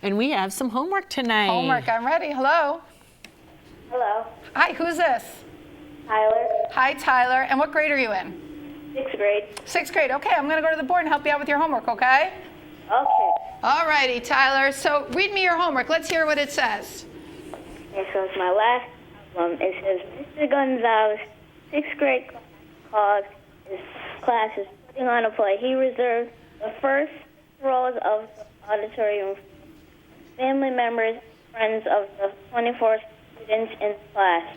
And we have some homework tonight. Homework, I'm ready. Hello. Hello. Hi, who's this? Tyler. Hi, Tyler. And what grade are you in? 6th grade. 6th grade. Okay, I'm going to go to the board and help you out with your homework, okay? Okay. All righty, Tyler. So read me your homework. Let's hear what it says. Okay, so it's my last problem. It says, Mr. Gonzalez, 6th grade class is putting on a play. He reserved the first rows of the auditorium for family members, friends of the 24 students in class.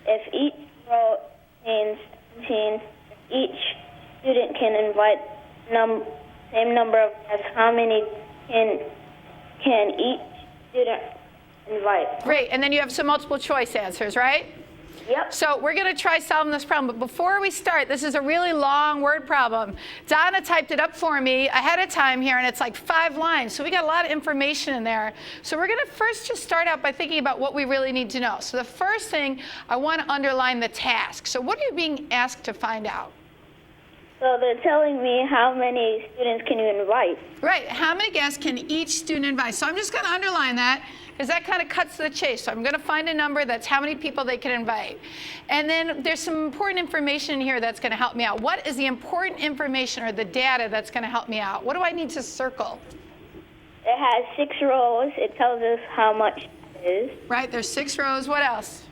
If each row contains 17, each student can invite same number of guests. How many can each student invite? Great. And then you have some multiple choice answers, right? Yep. So we're going to try solving this problem. But before we start, this is a really long word problem. Donna typed it up for me ahead of time here, and it's like 5 lines. So we got a lot of information in there. So we're going to first just start out by thinking about what we really need to know. So the first thing, I want to underline the task. So what are you being asked to find out? So they're telling me how many students can you invite? Right. How many guests can each student invite? So I'm just going to underline that, because that kind of cuts to the chase. So I'm going to find a number that's how many people they can invite. And then there's some important information in here that's going to help me out. What is the important information or the data that's going to help me out? What do I need to circle? It has 6 rows. It tells us how much it is. Right, there's 6 rows. What else?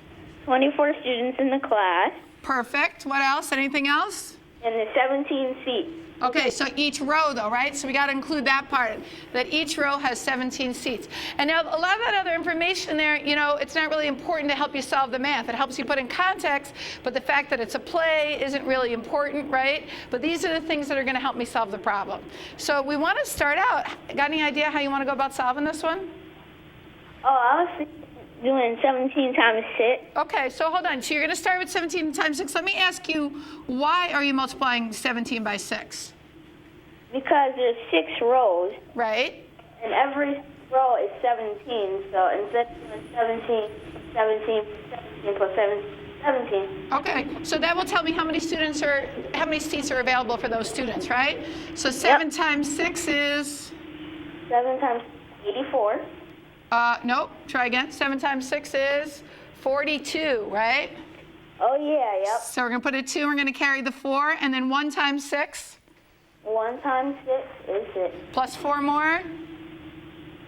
24 students in the class. Perfect. What else? Anything else? And the 17 seats. Okay, so each row though, right? So we got to include that part, that each row has 17 seats. And now a lot of that other information there, you know, it's not really important to help you solve the math. It helps you put in context, but the fact that it's a play isn't really important, right? But these are the things that are going to help me solve the problem. So we want to start out. Got any idea how you want to go about solving this one? Oh, I was doing 17 times 6. Okay, so hold on. So you're going to start with 17 times 6. Let me ask you, why are you multiplying 17 by 6? Because there's 6 rows, Right? and every row is 17. So instead of doing 17 plus 17. Okay, so that will tell me how many seats are available for those students, right? So 7 times 6 is, 7 times 84. nope, try again. 7 times 6 is 42, right? Oh, yeah, yep. So we're going to put a 2, we're going to carry the 4, and then 1 times 6 1 times 6 is 6. plus 4 more,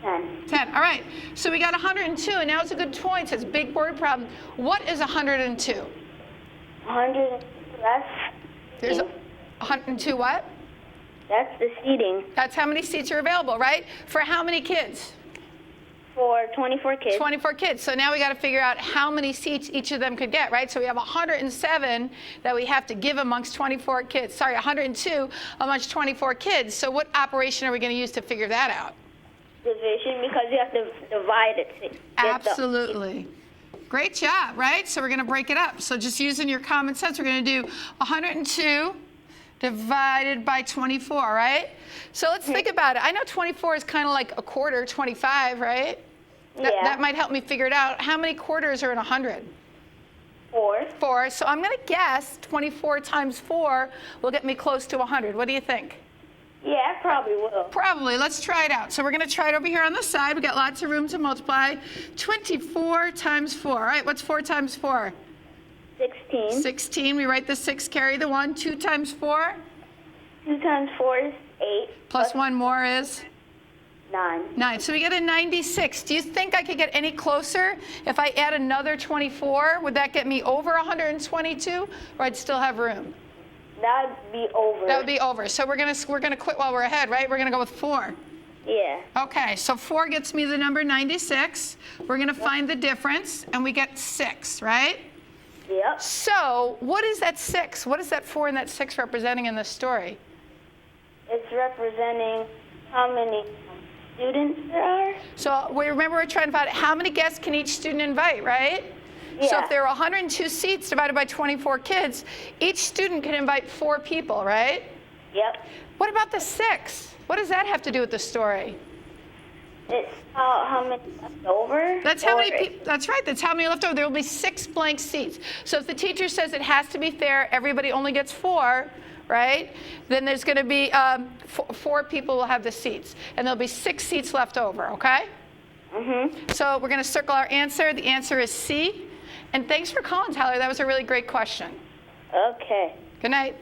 10. 10. All right, so we got 102, and now it's a good point. It's a big word problem. What is 102? 100, that's There's seating. 102 what? That's the seating That's how many seats are available, right? For how many kids? for 24 kids. 24 kids. So now we got to figure out how many seats each of them could get, right? So we have 107 that we have to give amongst 24 kids. Sorry, 102 amongst 24 kids. So what operation are we going to use to figure that out? Division, because you have to divide it to get Absolutely. Great job, right? So we're going to break it up. So just using your common sense, we're going to do 102 divided by 24, right? So let's think about it. I know 24 is kind of like a quarter, 25, right? That might help me figure it out. How many quarters are in 100? 4. 4. So I'm going to guess 24 times 4 will get me close to 100. What do you think? Yeah, it probably will. Probably. Let's try it out. So we're going to try it over here on the side. We got lots of room to multiply. 24 times 4. All right, what's 4 times 4? 16. 16. We write the 6, carry the 1. 2 times 4? 2 times 4 is 8. Plus 1 more is? 9. 9. So we get a 96. Do you think I could get any closer if I add another 24? Would that get me over 122, or I'd still have room? That would be over. That would be over. So we're gonna quit while we're ahead, right? We're gonna go with 4. Yeah. Okay, so 4 gets me the number 96. We're gonna find the difference, and we get 6, right? Yep. So what is that 6? What is that 4 and that 6 representing in this story? It's representing how many students there are. So remember we're trying to find out how many guests can each student invite, right? Yeah. So if there are 102 seats divided by 24 kids, each student can invite 4 people, right? Yep. What about the 6? What does that have to do with the story? It's how many left over. That's how many people. That's right. That's how many left over. There will be 6 blank seats. So if the teacher says it has to be fair, everybody only gets 4, right? Then there's going to be 4 people will have the seats, and there'll be 6 seats left over, okay? So we're going to circle our answer. The answer is C. And thanks for calling, Tyler. That was a really great question. Okay. Good night.